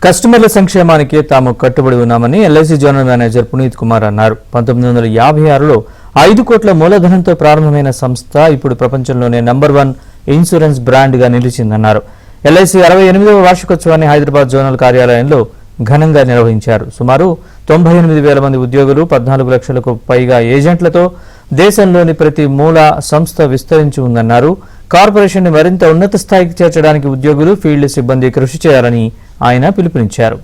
కస్టమర్ల సంక్షేమానికి తాము కట్టుబడి ఉన్నామని LIC general manager Puneet Kumar అన్నారు. 1956లో 5 కోట్ల మూలధనంతో ప్రారంభమైన సంస్థ ఇప్పుడు ప్రపంచంలోనే నంబర్ 1 ఇన్సూరెన్స్ బ్రాండ్ గా నిలిచిందన్నారు. ఎల్ఐసి 68వ వార్షికోత్సవాన్ని హైదరాబాద్ జోనల్ కార్యాలయంలో ఘనంగా నిర్వహించారు. సుమారు 98,000 మంది ఉద్యోగులు, 14 లక్షలకు పైగా ఏజెంట్లతో దేశంలోని ప్రతి మూల సంస్థ విస్తరించి ఉందన్నారు. కార్పొరేషన్ ని మరింత ఉన్నత స్థాయికి చేర్చడానికి ఉద్యోగులు, ఫీల్డ్ సిబ్బంది కృషి చేయాలని ఆయన పిలుపునిచ్చారు.